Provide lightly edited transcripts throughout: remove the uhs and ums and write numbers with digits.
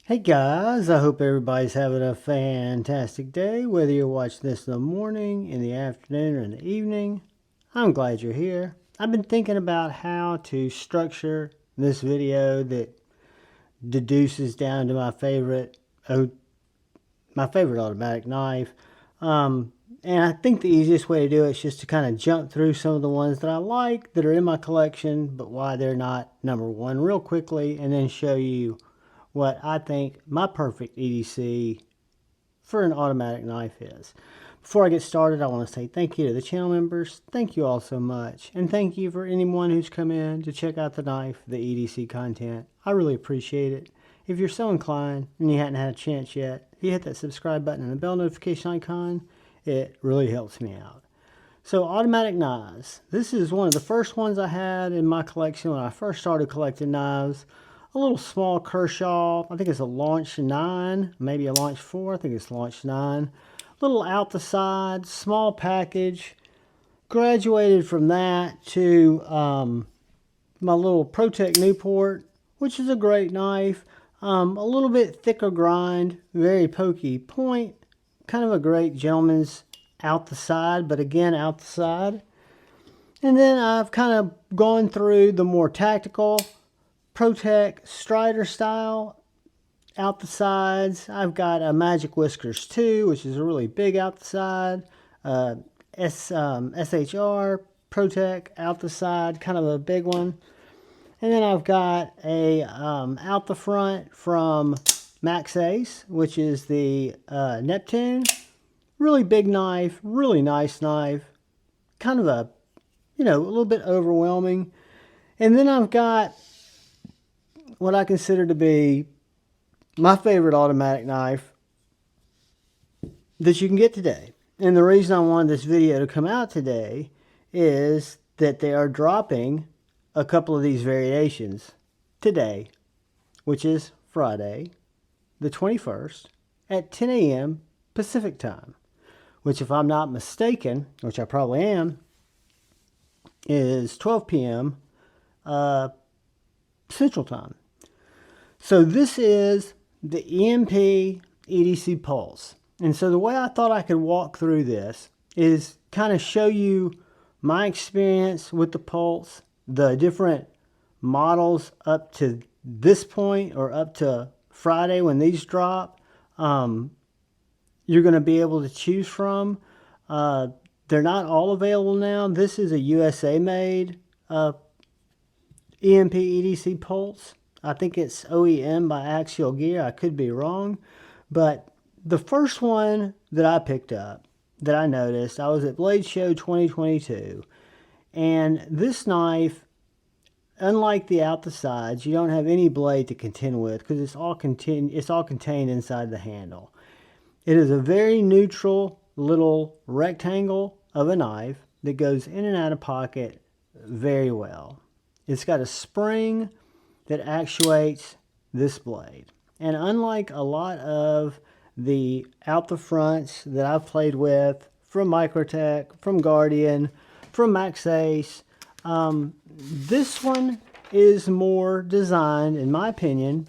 Hey guys, I hope everybody's having a fantastic day, whether you're watching this in the morning, in the afternoon, or in the evening. I'm glad you're here. I've been thinking about how to structure this video that deduces down to my favorite automatic knife. And I think the easiest way to do it is just to kind of jump through some of the ones that I like that are in my collection, but why they're not number one real quickly, and then show you what I think my perfect EDC for an automatic knife is. Before I get started, I want to say thank you to the channel members. Thank you all so much. And thank you for anyone who's come in to check out the knife, the EDC content. I really appreciate it. If you're so inclined and you hadn't had a chance yet, if you hit that subscribe button and the bell notification icon, it really helps me out. So automatic knives. This is one of the first ones I had in my collection when I first started collecting knives. A little small Kershaw, I think it's a Launch 9, maybe a Launch 4, I think it's Launch 9. Little out the side, small package. Graduated from that to my little ProTech Newport, which is a great knife. A little bit thicker grind, very pokey point. Kind of a great gentleman's out the side, but again, out the side. And then I've kind of gone through the more tactical ProTech Strider style out the sides. I've got a Magic Whiskers 2, which is a really big out the side. SHR ProTech out the side, kind of a big one. And then I've got a out the front from Max Ace, which is the Neptune. Really big knife, really nice knife. Kind of a, a little bit overwhelming. And then I've got what I consider to be my favorite automatic knife that you can get today. And the reason I wanted this video to come out today is that they are dropping a couple of these variations today, which is Friday, the 21st at 10 a.m. Pacific time, which, if I'm not mistaken, which I probably am, is 12 p.m. Central time. So this is the EMP EDC Pulse. And so the way I thought I could walk through this is kind of show you my experience with the Pulse, the different models up to this point or up to Friday when these drop. You're going to be able to choose from. They're not all available now. This is a USA made EMP EDC Pulse. I think it's OEM by Axial Gear. I could be wrong. But the first one that I picked up, that I noticed, I was at Blade Show 2022. And this knife, unlike the out the sides, you don't have any blade to contend with because it's all contained inside the handle. It is a very neutral little rectangle of a knife that goes in and out of pocket very well. It's got a spring that actuates this blade. And unlike a lot of the out the fronts that I've played with from Microtech, from Guardian, from Max Ace, this one is more designed, in my opinion,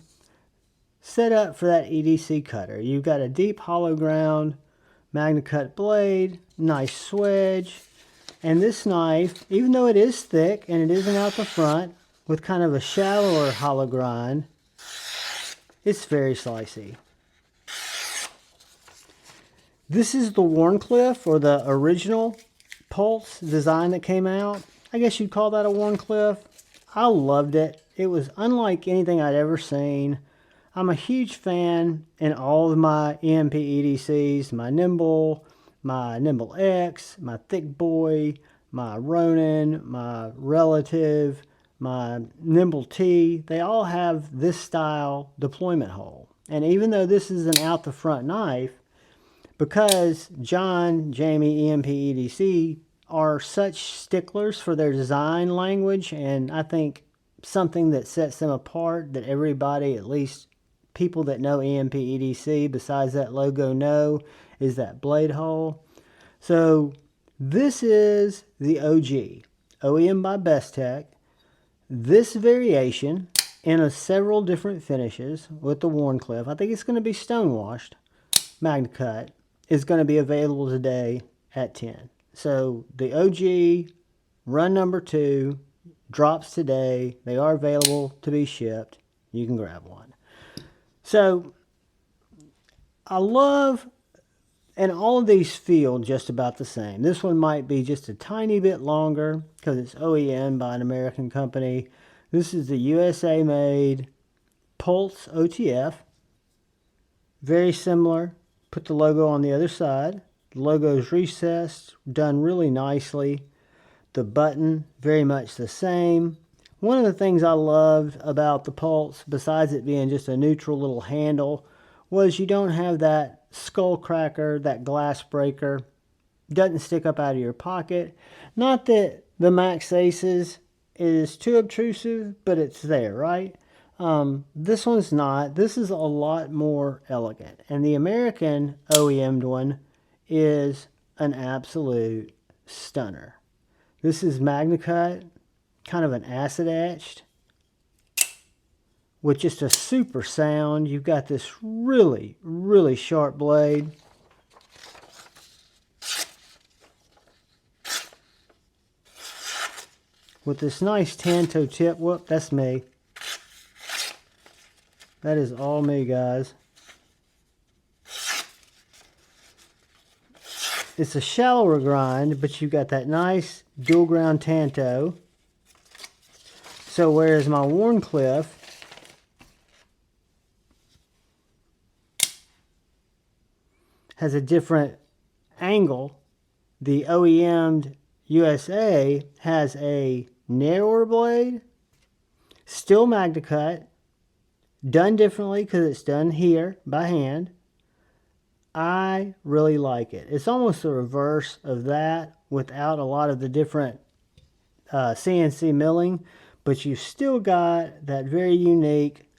set up for that EDC cutter. You've got a deep hollow ground Magnacut blade, nice swedge, and this knife, even though it is thick and it isn't out the front with kind of a shallower hollow grind, it's very slicey. This is the Wharncliffe, or the original Pulse design that came out. I guess you'd call that a Wharncliffe. I loved it. It was unlike anything I'd ever seen. I'm a huge fan in all of my EMP EDCs, my Nimble X, my Thick Boy, my Ronin, my Relative, my Nimble T. They all have this style deployment hole. And even though this is an out the front knife, because Jamie, EMP EDC are such sticklers for their design language, and I think something that sets them apart that everybody, at least people that know EMP EDC besides that logo, know, is that blade hole. So this is the OG, OEM by Bestech. This variation in several different finishes with the Wharncliffe. I think it's going to be stonewashed. Magnacut is going to be available today at 10. So the OG run number 2 drops today. They are available to be shipped. You can grab one. So I love, and all of these feel just about the same. This one might be just a tiny bit longer because it's OEM by an American company. This is the USA made Pulse OTF. Very similar. Put the logo on the other side. The logo is recessed, done really nicely. The button, very much the same. One of the things I loved about the Pulse, besides it being just a neutral little handle, was you don't have that skull cracker, that glass breaker. Doesn't stick up out of your pocket. Not that the Max Aces is too obtrusive, but it's there, right? This one's not. This is a lot more elegant. And the American OEM'd one is an absolute stunner. This is Magnacut, kind of an acid etched, with just a super sound. You've got this really, really sharp blade. With this nice tanto tip. Whoop, that's me. That is all me, guys. It's a shallower grind, but you've got that nice dual ground tanto. So whereas my Wharncliffe has a different angle, the OEM'd USA has a narrower blade, still Magnacut, done differently because it's done here by hand. I really like it. It's almost the reverse of that without a lot of the different CNC milling, but you've still got that very unique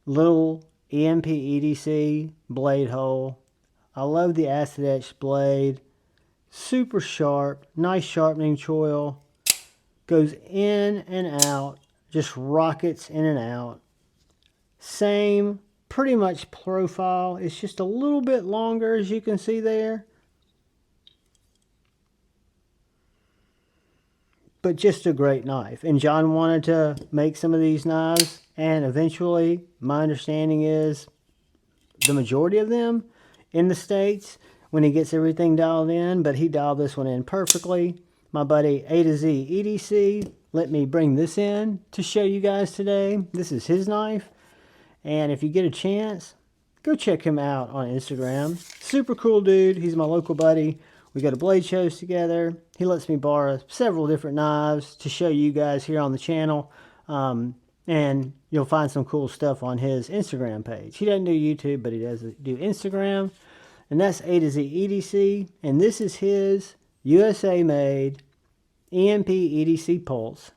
little EMP EDC blade hole. I love the acid etched blade. Super sharp, nice sharpening choil. Goes in and out, just rockets in and out. Same pretty much profile. It's just a little bit longer, as you can see there. But just a great knife. And John wanted to make some of these knives, and eventually, my understanding is the majority of them in the States when he gets everything dialed in, but he dialed this one in perfectly. My buddy A to Z EDC let me bring this in to show you guys today. This is his knife, and if you get a chance, go check him out on Instagram. Super cool dude. He's my local buddy. We go to blade shows together. He lets me borrow several different knives to show you guys here on the channel, and you'll find some cool stuff on his Instagram page. He doesn't do YouTube, but he does do Instagram. And that's A to Z EDC. And this is his USA made EMP EDC Pulse.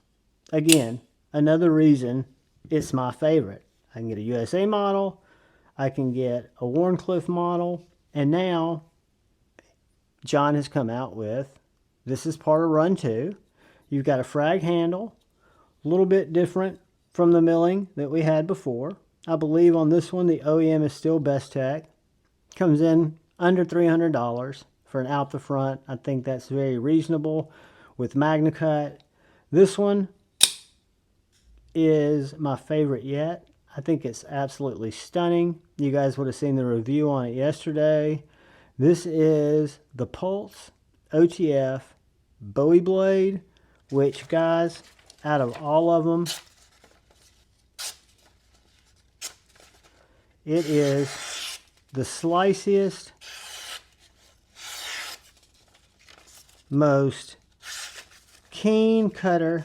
Again, another reason it's my favorite. I can get a USA model. I can get a Wharncliffe model. And now John has come out with, this is part of run 2. You've got a frag handle. A little bit different from the milling that we had before. I believe on this one the OEM is still Best Tech. Comes in under $300 for an out the front. I think that's very reasonable with Magnacut. This one is my favorite yet. I think it's absolutely stunning. You guys would have seen the review on it yesterday. This is the Pulse OTF Bowie blade, which, guys, out of all of them, it is the sliciest, most keen cutter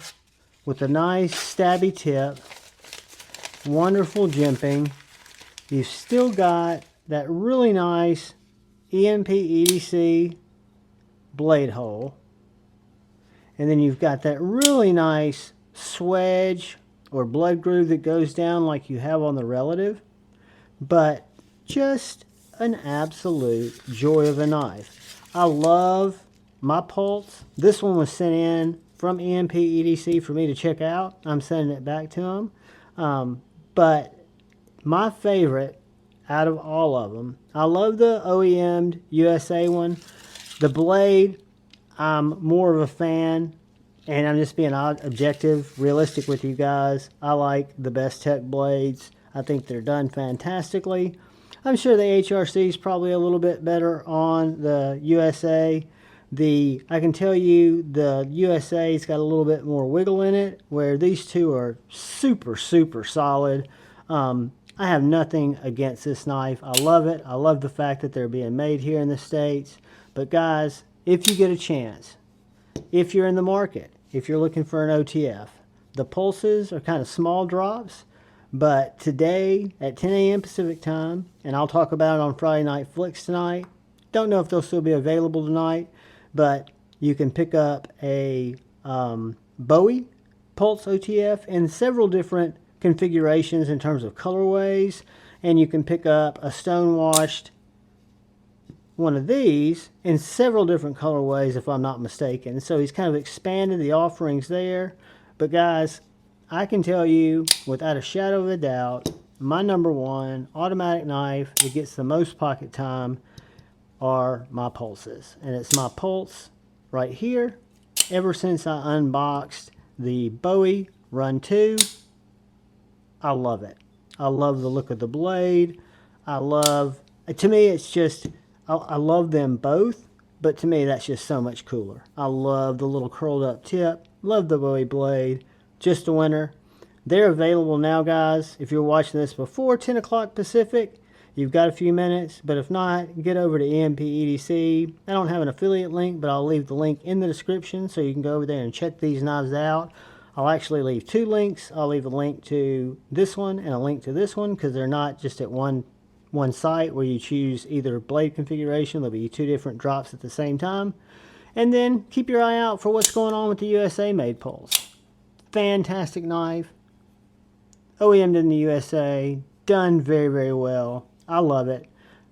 with a nice stabby tip. Wonderful jimping. You've still got that really nice EMP EDC blade hole. And then you've got that really nice swedge or blood groove that goes down like you have on the Relative. But just an absolute joy of a knife. I love my Pulse. This one was sent in from EMP EDC for me to check out. I'm sending it back to him. But my favorite out of all of them, I love the OEM'd USA one. The blade, I'm more of a fan, and I'm just being objective, realistic with you guys. I like the Best Tech blades. I think they're done fantastically. I'm sure the HRC is probably a little bit better on the USA. I can tell you the USA's got a little bit more wiggle in it, where these two are super, super solid. I have nothing against this knife. I love it. I love the fact that they're being made here in the States. But guys, if you get a chance, if you're in the market, if you're looking for an OTF, the pulses are kind of small drops. But today at 10 a.m. Pacific time, and I'll talk about it on Friday Night Flicks tonight. Don't know if they'll still be available tonight, but you can pick up a Bowie Pulse OTF in several different configurations in terms of colorways, and you can pick up a stonewashed one of these in several different colorways if I'm not mistaken. So he's kind of expanded the offerings there. But guys, I can tell you without a shadow of a doubt, my number one automatic knife that gets the most pocket time are my pulses. And it's my Pulse right here. Ever since I unboxed the Bowie Run 2, I love it. I love the look of the blade. To me, it's just, I love them both, but to me, that's just so much cooler. I love the little curled up tip. Love the Bowie blade. Just a winner. They're available now, guys. If you're watching this before 10 o'clock Pacific, you've got a few minutes, but if not, get over to EMP EDC. I don't have an affiliate link, but I'll leave the link in the description so you can go over there and check these knives out. I'll actually leave two links. I'll leave a link to this one and a link to this one because they're not just at one site where you choose either blade configuration. There'll be two different drops at the same time. And then keep your eye out for what's going on with the USA made Pulse. Fantastic knife. OEM'd in the USA. Done very, very well. I love it.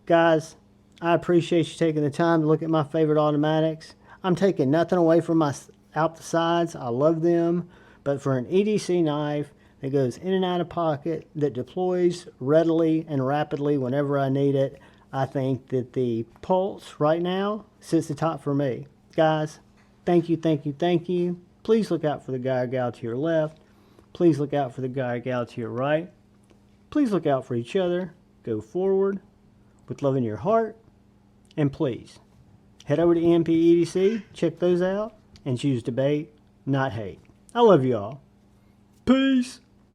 Guys, I appreciate you taking the time to look at my favorite automatics. I'm taking nothing away from out the sides. I love them. But for an EDC knife that goes in and out of pocket, that deploys readily and rapidly whenever I need it, I think that the Pulse right now sits atop for me. Guys, thank you, thank you, thank you. Please look out for the guy or gal to your left. Please look out for the guy or gal to your right. Please look out for each other. Go forward with love in your heart. And please, head over to EMP EDC, check those out, and choose debate, not hate. I love you all. Peace.